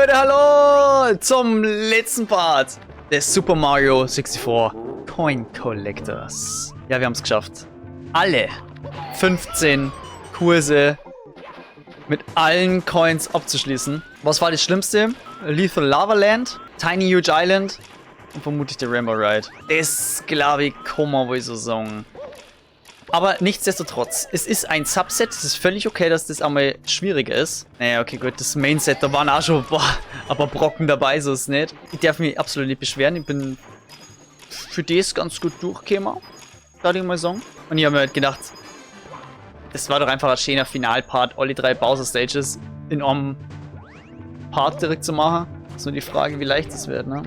Leute, hallo zum letzten Part des Super Mario 64 Coin Collectors. Ja, wir haben es geschafft. Alle 15 Kurse mit allen Coins abzuschließen. Was war das Schlimmste? Lethal Lava Land, Tiny Huge Island und vermutlich der Rainbow Ride. Das, glaube ich, kann man wohl so sagen. Aber nichtsdestotrotz, es ist ein Subset, es ist völlig okay, dass das einmal schwieriger ist. Naja, okay, gut, das Mainset, da waren auch schon ein paar Brocken dabei, so ist es nicht. Ich darf mich absolut nicht beschweren, ich bin für das ganz gut durchgekommen, würde ich mal sagen. Und ich habe mir halt gedacht, das war doch einfach ein schöner Finalpart, alle 3 Bowser-Stages in einem Part direkt zu machen. Das ist nur die Frage, wie leicht das wird, ne?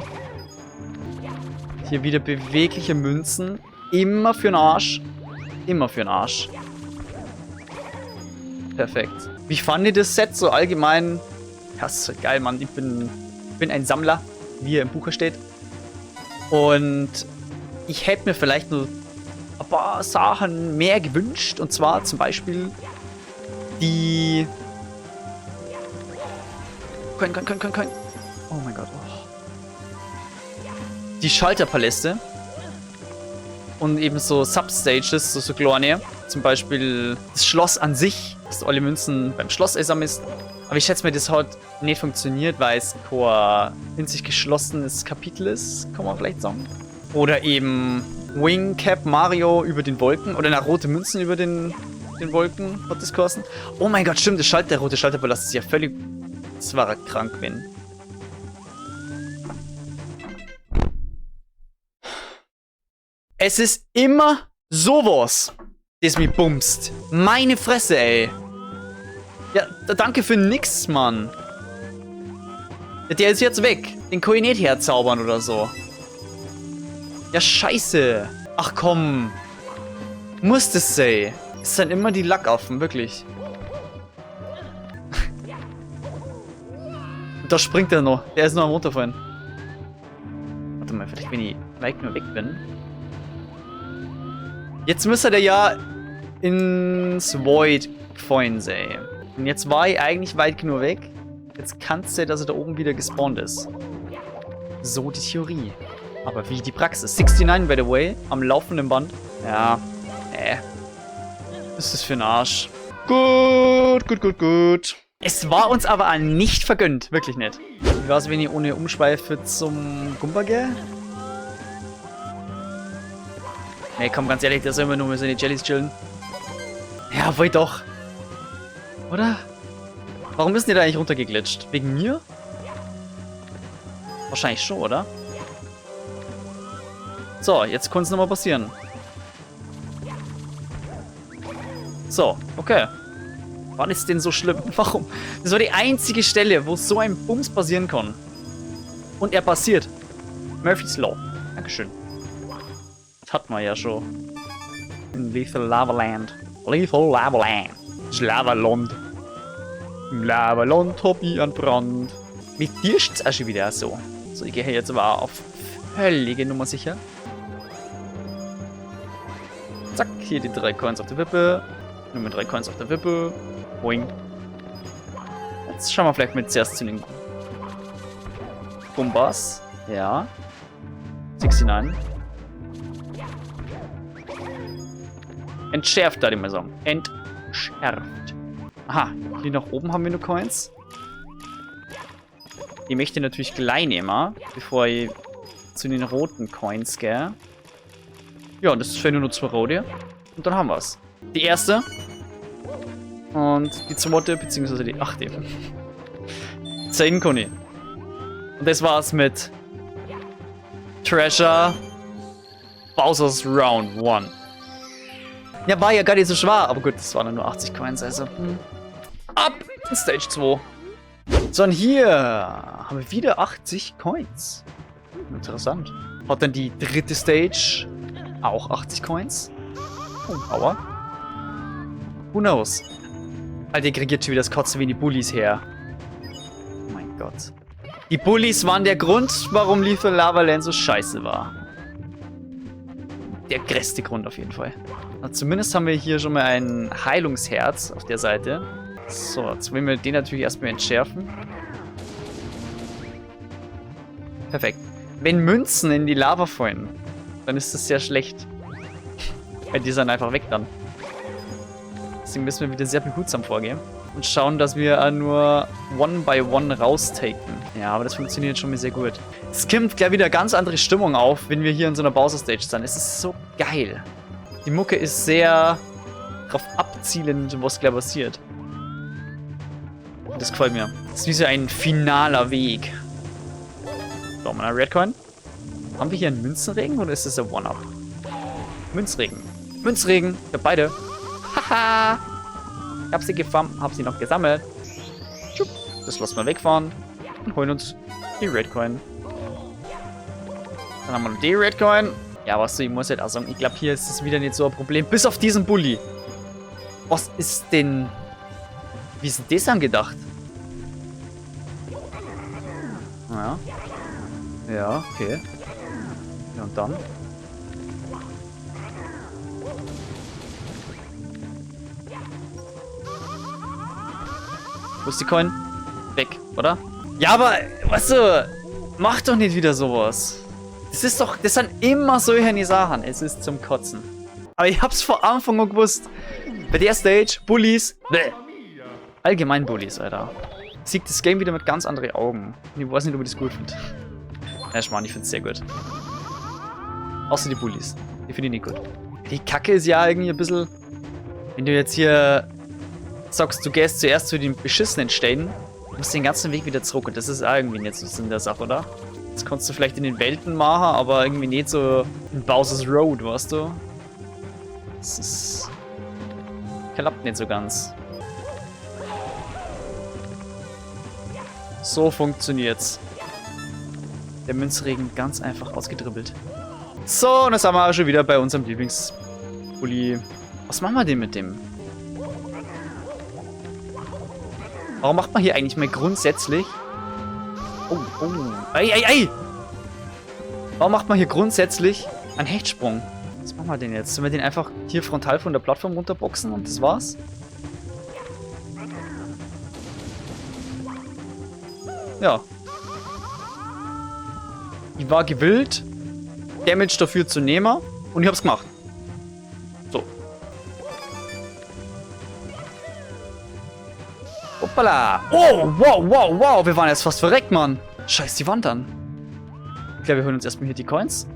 Hier wieder bewegliche Münzen, immer für den Arsch. Immer für den Arsch. Perfekt. Wie fand ihr das Set so allgemein? Ja, ist so geil, Mann. Ich bin ein Sammler, wie er im Buche steht. Und ich hätte mir vielleicht nur ein paar Sachen mehr gewünscht. Und zwar zum Beispiel die... Coin. Oh mein Gott. Oh. Die Schalterpaläste. Und eben so Substages, so kleine. Zum Beispiel das Schloss an sich, dass du alle Münzen beim Schloss sammelst. Aber ich schätze mir, das hat nicht funktioniert, weil es kein in sich geschlossenes Kapitel ist, kann man vielleicht sagen. Oder eben Wing Cap Mario über den Wolken. Oder rote Münzen über den Wolken hat das gekostet. Oh mein Gott, stimmt, der rote Schalterballast ist ja völlig... Das war krank, wenn... Es ist immer sowas, das mich bumst. Meine Fresse, ey. Ja, danke für nix, Mann. Der ist jetzt weg. Den kann ich nicht herzaubern oder so. Ja, scheiße. Ach komm. Muss das sein. Es sind immer die Lackaffen, wirklich. Da springt er noch. Der ist noch am runterfallen. Warte mal, vielleicht wenn ich weit nur weg bin. Jetzt müsste der ja ins Void gefallen sein. Und jetzt war ich eigentlich weit genug weg. Jetzt kann es sein, dass er da oben wieder gespawnt ist. So die Theorie. Aber wie die Praxis? 69, by the way, am laufenden Band. Ja, Was ist das für ein Arsch? Gut. Es war uns aber nicht vergönnt. Wirklich nicht. Wie war es, wenn ich ohne Umschweife zum Gumba gehe? Nee, komm, ganz ehrlich, der soll immer nur mit seinen Jellies chillen. Ja, wohl doch. Oder? Warum ist denn der eigentlich runtergeglitscht? Wegen mir? Wahrscheinlich schon, oder? So, jetzt kann es nochmal passieren. So, okay. Wann ist denn so schlimm? Warum? Das war die einzige Stelle, wo so ein Bums passieren kann. Und er passiert. Murphy's Law. Dankeschön. Hat man ja schon. In Lethal Lava Land. Lethal Lava Land. Das Lavaland. Im Lavaland hab ich einen Brand. Mit dir steht's auch schon wieder so. So, ich gehe hier jetzt aber auf völlige Nummer sicher. Zack, hier die 3 Coins auf der Wippe. Nur mit 3 Coins auf der Wippe. Boing. Jetzt schauen wir vielleicht mit zuerst zu den Gumbas. Ja. 69. Entschärft, da die mal sagen. Entschärft. Aha, hier nach oben haben wir nur Coins. Die möchte ich natürlich gleich nehmen, bevor ich zu den roten Coins gehe. Ja, das fehlen nur 2 rote. Und dann haben wir es. Die erste. Und die zweite, beziehungsweise die 8. 10 kann ich. Und das war's mit Treasure Bowser's Round 1. Ja, war ja gar nicht so schwer, aber gut, das waren nur 80 Coins, also. Ab in Stage 2. So, und hier haben wir wieder 80 Coins. Interessant. Hat dann die 3. Stage auch 80 Coins? Oh, aua. Who knows? Alter, ich krieg jetzt schon wieder das Kotzen wie die Bullies her. Oh mein Gott. Die Bullies waren der Grund, warum Lethal Lava Land so scheiße war. Der größte Grund auf jeden Fall. Na, zumindest haben wir hier schon mal ein Heilungsherz auf der Seite. So, jetzt wollen wir den natürlich erstmal entschärfen. Perfekt. Wenn Münzen in die Lava fallen, dann ist das sehr schlecht. Weil die sind einfach weg dann. Deswegen müssen wir wieder sehr behutsam vorgehen. Und schauen, dass wir nur one by one raustaken. Ja, aber das funktioniert schon mal sehr gut. Es kommt gleich wieder ganz andere Stimmung auf, wenn wir hier in so einer Bowser-Stage sind. Es ist so geil. Die Mucke ist sehr darauf abzielend, was gleich passiert. Das gefällt mir. Das ist wie so ein finaler Weg. So, mal ein Redcoin. Haben wir hier einen Münzenregen oder ist das ein One-Up? Münzregen. Münzregen. Ich hab beide. Haha. Ich hab sie gefarmt, hab sie noch gesammelt. Das lassen wir wegfahren. Und holen uns die Redcoin. Dann haben wir noch die Redcoin. Ja, was du, ich muss halt auch sagen, ich glaube, hier ist es wieder nicht so ein Problem. Bis auf diesen Bulli. Was ist denn... Wie ist denn das angedacht? Ja. Ja, okay. Ja, und dann? Wo ist die Coin? Weg, oder? Ja, aber, weißt du, mach doch nicht wieder sowas. Das ist doch, das sind immer solche Sachen. Es ist zum Kotzen. Aber ich hab's vor Anfang an gewusst. Bei der Stage, Bullies, bäh. Allgemein Bullies, Alter. Sieht das Game wieder mit ganz anderen Augen. Ich weiß nicht, ob ich das gut finde. Ja, Schmarrn, ich find's sehr gut. Außer die Bullies. Die finde ich nicht gut. Die Kacke ist ja irgendwie ein bisschen... Wenn du jetzt hier sagst, du gehst zuerst zu den beschissenen Stellen, musst den ganzen Weg wieder zurück. Und das ist auch irgendwie nicht so Sinn der Sache, oder? Das kannst du vielleicht in den Welten machen, aber irgendwie nicht so in Bowser's Road, weißt du? Das ist... klappt nicht so ganz. So funktioniert's. Der Münzregen ganz einfach ausgedribbelt. So, und jetzt sind wir auch schon wieder bei unserem Lieblingsbully. Was machen wir denn mit dem? Warum macht man hier eigentlich mal grundsätzlich... Oh, oh. Ei, ei, ei! Warum macht man hier grundsätzlich einen Hechtsprung? Was machen wir denn jetzt? Sollen wir den einfach hier frontal von der Plattform runterboxen und das war's? Ja. Ich war gewillt, Damage dafür zu nehmen und ich hab's gemacht. So. Hoppala. Oh, wow, wow, wow. Wir waren jetzt fast verreckt, Mann. Scheiß die Wand an. Ich glaube, wir holen uns erstmal hier die Coins.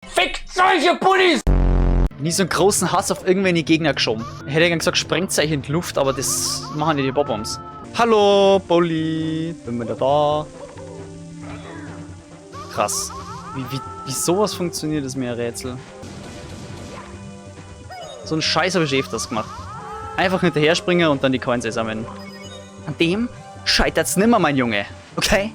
Fickt solche Bullies! Nie so einen großen Hass auf irgendwelche Gegner geschoben. Ich hätte ja gesagt, Sprengzeichen in die Luft, aber das machen die Bob-Bombs. Hallo, Bulli. Bin wieder da. Krass. Wie sowas funktioniert, ist mir ein Rätsel. So einen Scheiß habe ich öfters gemacht. Einfach hinterher springen und dann die Coins sammeln. An dem scheitert's nimmer, mein Junge. Okay?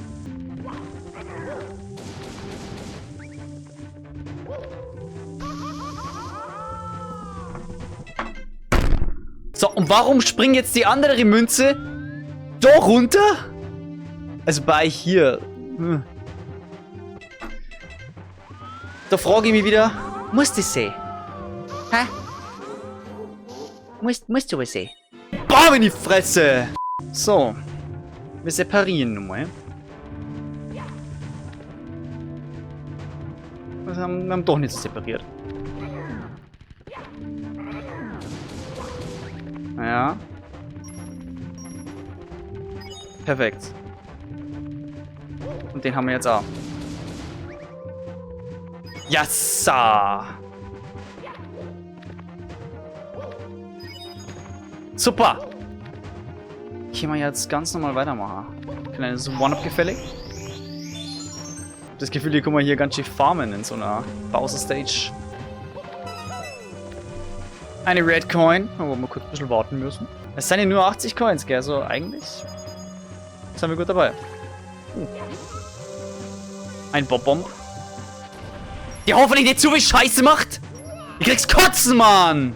So, und warum springt jetzt die andere Münze da runter? Also bei hier. Da frage ich mich wieder, muss das sein? Hä? Musst du was sehen? Bam in die Fresse! So. Wir separieren nun mal. Wir haben doch nicht so separiert. Ja. Perfekt. Und den haben wir jetzt auch. Yassa! Super! Können wir jetzt ganz normal weitermachen. Kleines One-Up gefällig. Das Gefühl, hier kann man hier ganz schön farmen in so einer Bowser-Stage. Eine Red Coin, aber wir kurz ein bisschen warten müssen. Es sind ja nur 80 Coins, gell? Also eigentlich sind wir gut dabei. Ein Bob-Bomb. Die hoffentlich nicht zu viel Scheiße macht! Ich krieg's kotzen, Mann!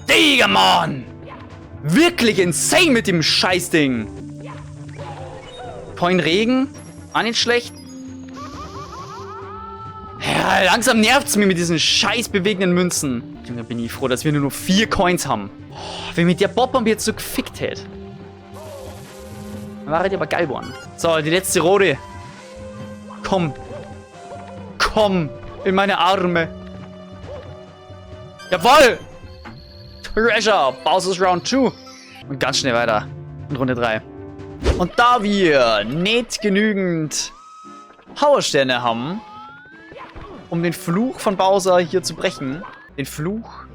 Digga, Mann! Wirklich insane mit dem Scheißding! Coin-Regen. Auch nicht schlecht. Ja, langsam nervt's mir mit diesen scheiß bewegenden Münzen. Junge, bin ich froh, dass wir nur noch 4 Coins haben. Oh, wenn mich der Bob-Bomb jetzt so gefickt hätte. Dann war die aber geil geworden. So, die letzte rote. Komm. Komm in meine Arme. Jawoll! Treasure! Bowser's Round 2. Und ganz schnell weiter. In Runde 3. Und da wir nicht genügend Powersterne haben, um den Fluch von Bowser hier zu brechen, den Fluch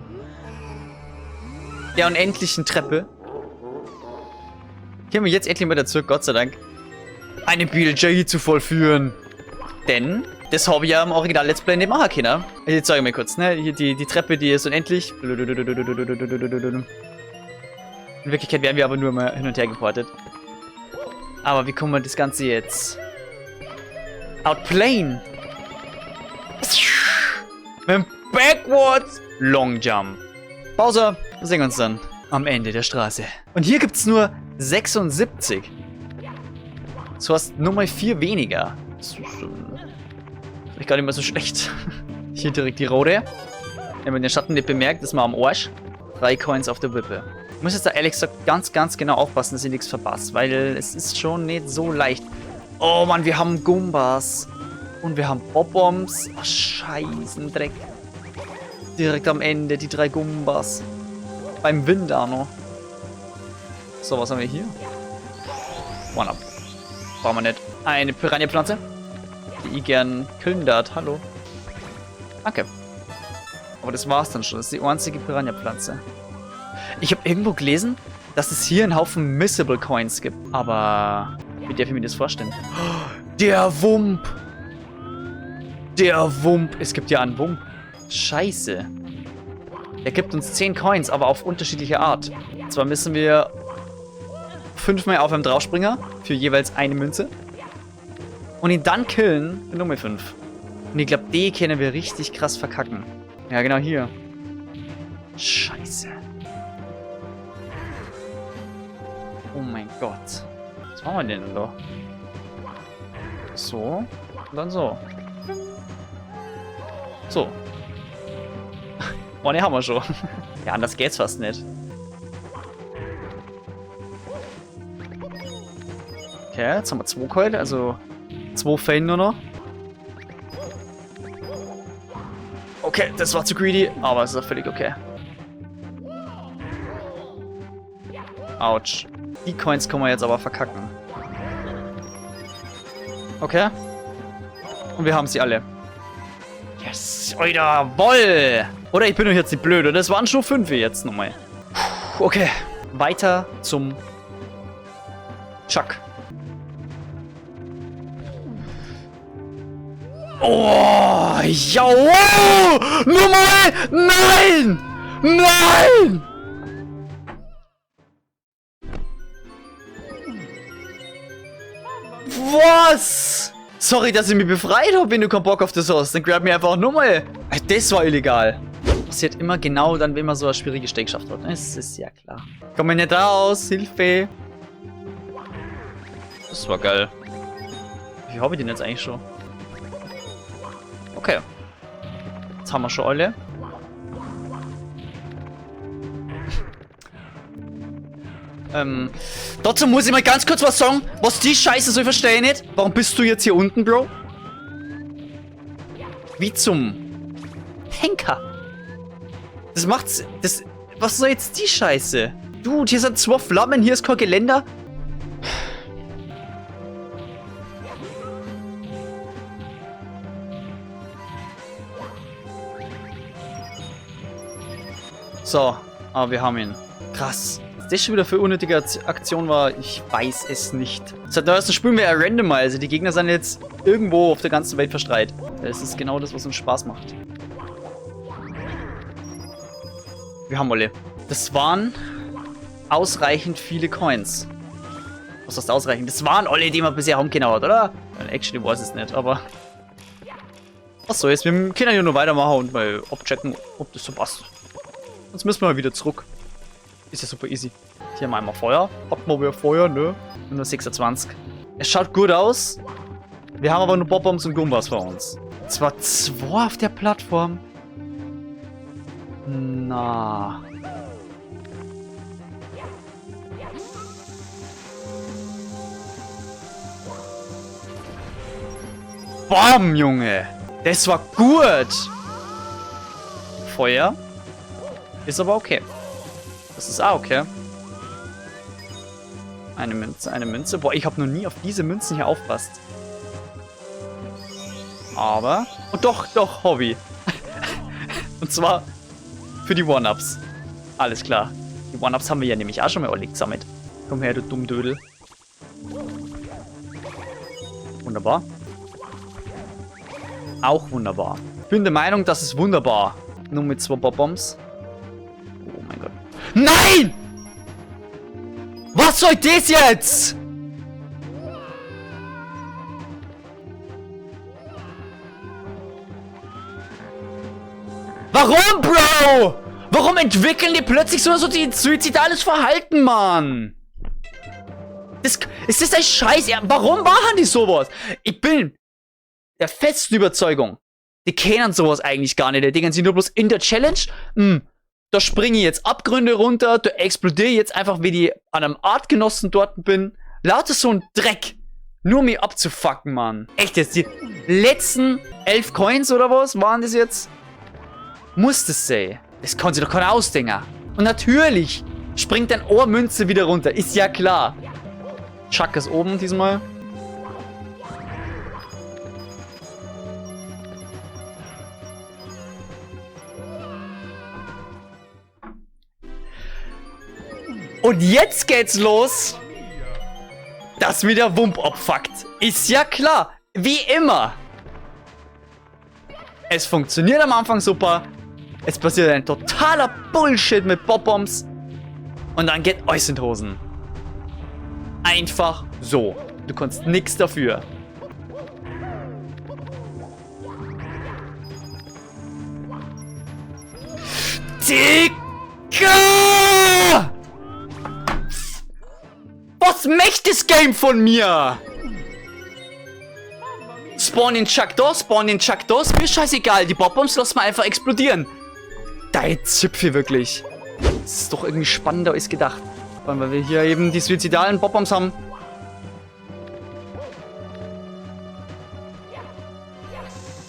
der unendlichen Treppe, können wir jetzt endlich mal dazu, Gott sei Dank, eine BLJ zu vollführen. Denn das habe ich ja im Original Let's Play nicht machen können. Also jetzt sage ich mal kurz, ne? Hier die Treppe, die ist unendlich. In Wirklichkeit werden wir aber nur mal hin und her geportet. Aber wie kommen wir das Ganze jetzt outplayen? Mit dem Backwards Long Jump. Bowser, wir sehen uns dann am Ende der Straße. Und hier gibt es nur 76. So hast nur mal 4 weniger. Das ist vielleicht gar nicht mehr so schlecht. Hier direkt die rote. Wenn man den Schatten nicht bemerkt, ist man am Arsch. 3 Coins auf der Wippe. Ich muss jetzt da ehrlich gesagt ganz genau aufpassen, dass ich nichts verpasse. Weil es ist schon nicht so leicht. Oh Mann, wir haben Goombas. Und wir haben Bob-Bombs. Ach, Scheißendreck. Direkt am Ende, die 3 Goombas. Beim Wind auch noch. So, was haben wir hier? One-Up. Brauchen wir nicht. Eine Piranha-Pflanze, die ich gern killen darf. Hallo. Danke. Aber das war's dann schon. Das ist die einzige Piranha-Pflanze. Ich habe irgendwo gelesen, dass es hier einen Haufen Missable Coins gibt. Aber wie darf ich mir das vorstellen? Der Wump! Der Wump! Es gibt ja einen Wump. Scheiße. Der gibt uns 10 Coins, aber auf unterschiedliche Art. Und zwar müssen wir 5-mal auf einem Draufspringer für jeweils eine Münze. Und ihn dann killen mit Nummer 5. Und ich glaube, die können wir richtig krass verkacken. Ja, genau hier. Scheiße. Oh mein Gott. Was machen wir denn da? So. Und dann so. So. Oh, ne, haben wir schon. Ja, anders geht's fast nicht. Okay, jetzt haben wir 2 Keule, also 2 Fällen nur noch. Okay, das war zu greedy, aber es ist auch völlig okay. Autsch. Die Coins können wir jetzt aber verkacken. Okay. Und wir haben sie alle. Yes, jawoll! Oder ich bin doch jetzt nicht blöd, oder? Das waren schon 5 jetzt nochmal. Okay. Weiter zum Chuck. Oh, jawohl! Nochmal! Nein! Nein! Was? Sorry, dass ich mich befreit habe, wenn du keinen Bock auf das hast. Dann grab mir einfach nochmal. Das war illegal. Passiert immer genau dann, wenn man so eine schwierige Stelle geschafft hat. Das ist ja klar. Komm mir nicht raus. Hilfe. Das war geil. Wie habe ich den jetzt eigentlich schon? Okay. Jetzt haben wir schon alle. Dazu muss ich mal ganz kurz was sagen. Was die Scheiße so, ich verstehe nicht. Warum bist du jetzt hier unten, Bro? Wie zum Henker. Das macht's. Das. Was soll jetzt die Scheiße? Dude, hier sind 2 Flammen, hier ist kein Geländer. So, aber wir haben ihn. Krass. Was das schon wieder für unnötige Aktion war, ich weiß es nicht. Seit neuestem spielen wir ja Randomizer. Die Gegner sind jetzt irgendwo auf der ganzen Welt verstreut. Das ist genau das, was uns Spaß macht. Wir haben alle. Das waren ausreichend viele Coins. Was heißt ausreichend? Das waren alle, die man bisher haben hat, oder? Actually weiß ich es nicht, aber... Achso, jetzt wir können ja nur weitermachen und mal abchecken, ob das so passt. Sonst müssen wir mal wieder zurück. Ist ja super easy. Hier haben wir einmal Feuer. Habt mal wieder Feuer, ne? Nur 26. Es schaut gut aus. Wir haben aber nur Bob-Bombs und Goombas vor uns. Zwar 2 auf der Plattform. Na. Bam, Junge. Das war gut. Feuer. Ist aber okay. Das ist auch okay. Eine Münze, eine Münze. Boah, ich habe noch nie auf diese Münzen hier aufpasst. Aber... Oh, doch, Hobby. Und zwar für die One-Ups. Alles klar. Die One-Ups haben wir ja nämlich auch schon mal alle gesammelt. Komm her, du Dummdödel. Wunderbar. Auch wunderbar. Ich bin der Meinung, das ist wunderbar. Nur mit 2 Bob-Bombs. Oh mein Gott. Nein! Was soll das jetzt? Warum, Bro? Warum entwickeln die plötzlich so ein suizidales Verhalten, Mann? Ist das ein Scheiß? Ja, warum machen die sowas? Ich bin der festen Überzeugung, die kennen sowas eigentlich gar nicht. Die denken sich nur bloß in der Challenge, da springe ich jetzt Abgründe runter, da explodiere ich jetzt einfach, wie ich an einem Artgenossen dort bin. Lauter so ein Dreck. Nur um mich abzufucken, Mann. Echt jetzt, die letzten 11 Coins oder was waren das jetzt? Muss das sein? Das kann sich doch keiner ausdenken. Und natürlich springt dann Ohrmünze wieder runter. Ist ja klar. Chuck ist oben diesmal. Und jetzt geht's los, dass mir der Wump abfuckt. Ist ja klar. Wie immer. Es funktioniert am Anfang super. Es passiert ein totaler Bullshit mit Bob-Bombs. Und dann geht alles in die Hosen. Einfach so. Du kannst nichts dafür. Digga! Was möchte das Game von mir? Spawn den Chuck da, spawn den Chuck da. Ist mir scheißegal. Die Bob-Bombs lassen wir einfach explodieren. Dein Zipfel wirklich. Das ist doch irgendwie spannender als gedacht. Vor allem, weil wir hier eben die suizidalen Bob-Bombs haben.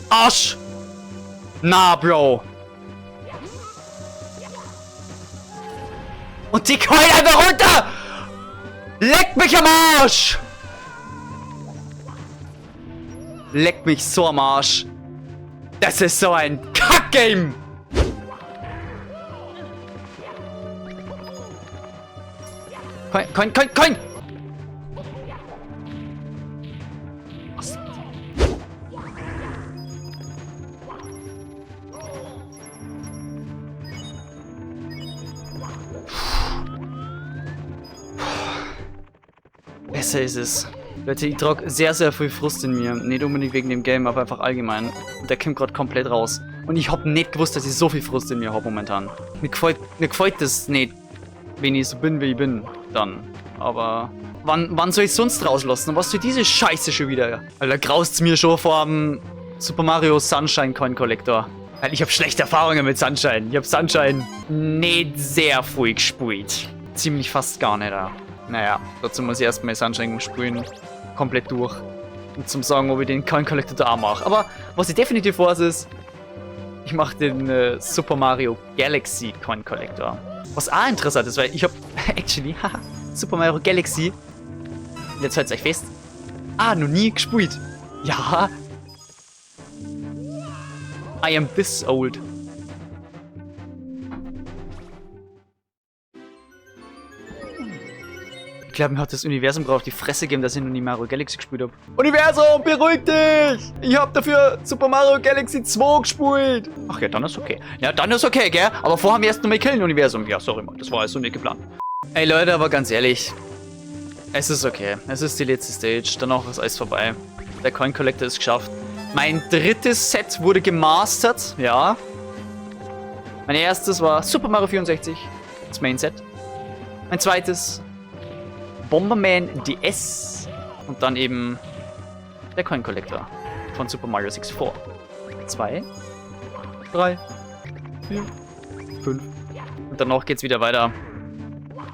Arsch! Na, Bro. Und die Keule einfach runter! Leck mich am Arsch! Leck mich so am Arsch. Das ist so ein Kack-Game! Coin! Was? Besser ist es. Leute, ich trage sehr, sehr viel Frust in mir. Nicht unbedingt wegen dem Game, aber einfach allgemein. Und der kommt gerade komplett raus. Und ich habe nicht gewusst, dass ich so viel Frust in mir habe momentan. Mir gefällt das nicht, wenn ich so bin, wie ich bin, dann. Aber wann soll ich sonst rauslassen? Und was für diese Scheiße schon wieder? Alter, graust's mir schon vor dem Super Mario Sunshine Coin Collector. Weil ich habe schlechte Erfahrungen mit Sunshine. Ich habe Sunshine nicht sehr viel gespielt. Ziemlich fast gar nicht. Naja, dazu muss ich erstmal Sunshine spielen. Komplett durch. Und zum sagen, ob ich den Coin Collector da auch mache. Aber was ich definitiv weiß ist, ich mache den Super Mario Galaxy Coin Collector. Was auch interessant ist, weil ich habe actually Super Mario Galaxy, jetzt halt's euch fest, noch nie gespielt. Ja. I am this old. Ich glaube, mir hat das Universum gerade auf die Fresse gegeben, dass ich noch nie Mario Galaxy gespielt habe. Universum, beruhig dich! Ich habe dafür Super Mario Galaxy 2 gespielt. Ach ja, dann ist okay. Ja, dann ist okay, gell? Aber vorher haben wir erst noch mal killen, Universum. Ja, sorry, Mann, das war also nicht geplant. Ey, Leute, aber ganz ehrlich. Es ist okay. Es ist die letzte Stage. Danach ist alles vorbei. Der Coin Collector ist geschafft. Mein drittes Set wurde gemastert. Ja. Mein erstes war Super Mario 64. Das Main Set. Mein zweites Bomberman DS. Und dann eben der Coin Collector von Super Mario 64. 2, 3, 4, 5. Und danach geht's wieder weiter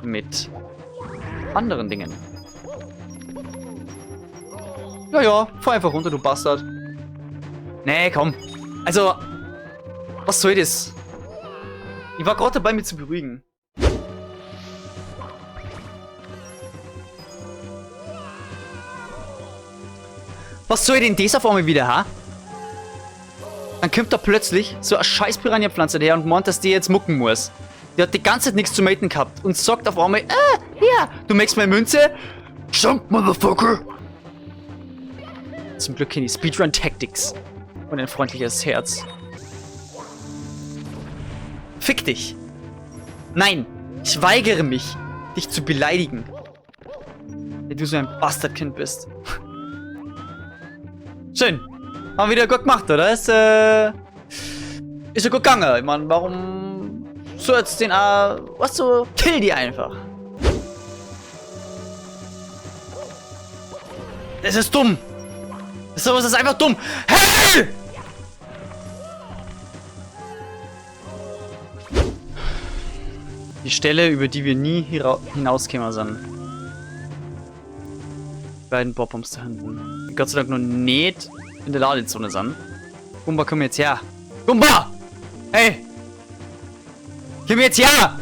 mit anderen Dingen. Ja, fahr einfach runter, du Bastard. Nee, komm. Also, was soll das? Ich war gerade dabei, mich zu beruhigen. Was soll denn das auf einmal wieder, ha? Dann kommt da plötzlich so eine scheiß Piranha-Pflanze daher und meint, dass die jetzt mucken muss. Die hat die ganze Zeit nichts zu maten gehabt und sagt auf einmal, hier, du möchtest meine Münze? Jump, Motherfucker! Zum Glück kenne ich Speedrun-Tactics und ein freundliches Herz. Fick dich! Nein, ich weigere mich, dich zu beleidigen. Weil du so ein Bastardkind bist. Schön. Haben wir wieder gut gemacht, oder? Ist ja gut gegangen. Ich meine, warum so jetzt den was so? Kill die einfach. Das ist dumm. Sowas ist einfach dumm. Hey! Die Stelle, über die wir nie hinauskämen sind. Die beiden Bob-Bombs da hinten. Die Gott sei Dank noch nicht in der Ladezone sind. Gumba, komm jetzt her. Gumba! Hey! Komm jetzt her!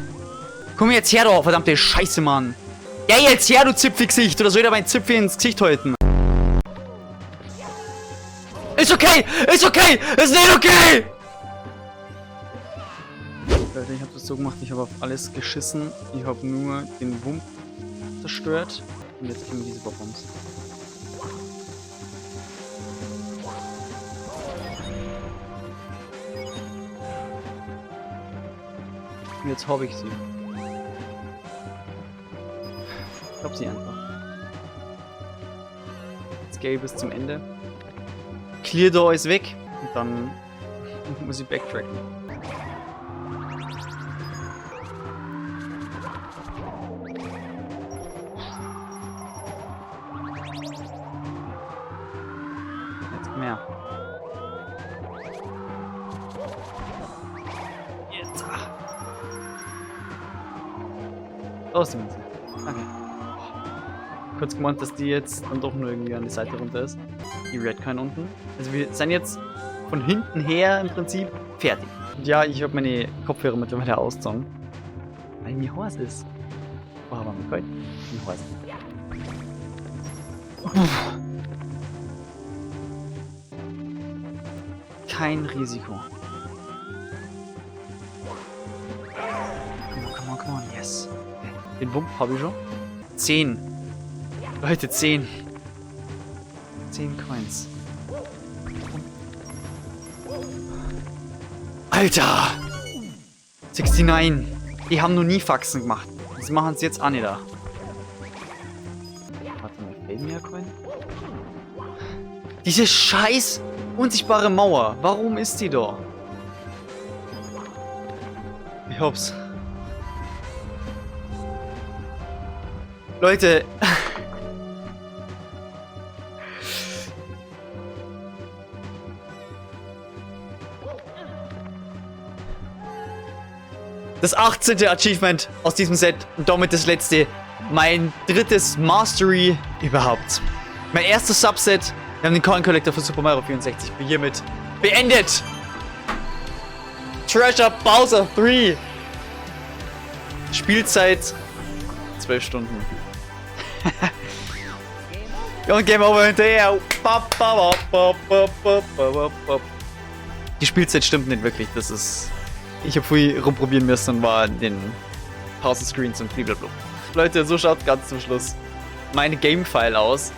Komm jetzt her, du verdammte Scheiße, Mann! Ja, jetzt her, du Zipfelgesicht! Oder soll ich da mein Zipfel ins Gesicht halten? Ist okay! Ist okay! Ist nicht okay! Leute, ich hab das so gemacht, ich habe auf alles geschissen. Ich habe nur den Wump zerstört. Und jetzt kommen diese Bob-Bombs. Und jetzt habe ich sie. Ich hab sie einfach. Jetzt gehe ich bis zum Ende. Clear da alles weg. Und dann muss ich backtracken. Jetzt mehr. Jetzt. Aus dem Münzen. Okay. Kurz gemeint, dass die jetzt dann doch nur irgendwie an die Seite runter ist. Die Redcoin unten. Also wir sind jetzt von hinten her im Prinzip fertig. Und ja, ich habe meine Kopfhörer mittlerweile ausgezogen. Weil mir heiß ist. Oh, aber mir kalt. Mir heiß. Kein Risiko. Come on, yes. Den Wump habe ich schon. 10. Leute, 10. 10 Coins. Alter! 69. Die haben noch nie Faxen gemacht. Sie machen es jetzt auch nicht da. Warte mal, fehlt mir ein Coin? Diese scheiß unsichtbare Mauer. Warum ist die da? Ich hab's. Leute. Das 18. Achievement aus diesem Set und damit das letzte. Mein drittes Mastery überhaupt. Mein erstes Subset. Wir haben den Coin Collector von Super Mario 64 hiermit beendet. Treasure Bowser 3. Spielzeit 12 Stunden. Und Game Over hinterher. Die Spielzeit stimmt nicht wirklich. Das ist... Ich habe viel rumprobieren müssen und war in den Pause-Screens und blablabla. Leute, so schaut ganz zum Schluss meine Game-File aus.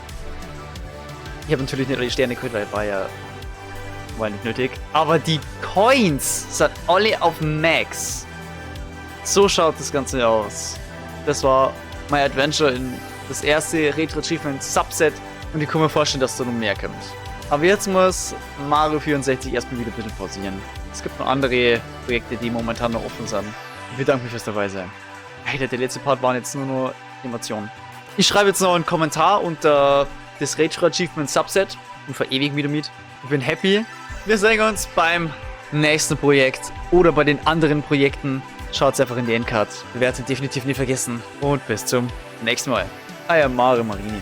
Ich habe natürlich nicht alle Sterne geholt, weil war nicht nötig. Aber die Coins sind alle auf Max. So schaut das Ganze aus. Das war mein Adventure in das erste Retro Achievement Subset und ich kann mir vorstellen, dass da noch mehr kommt. Aber jetzt muss Mario 64 erstmal wieder ein bisschen pausieren. Es gibt noch andere Projekte, die momentan noch offen sind. Ich bedanke mich fürs dabei sein. Hey, der letzte Part waren jetzt nur noch Emotionen. Ich schreibe jetzt noch einen Kommentar unter das Rage Achievement Subset und verewigen wieder mit. Ich bin happy. Wir sehen uns beim nächsten Projekt oder bei den anderen Projekten. Schaut einfach in die Endcard. Wir werden es definitiv nie vergessen. Und bis zum nächsten Mal. Euer Mario Marini.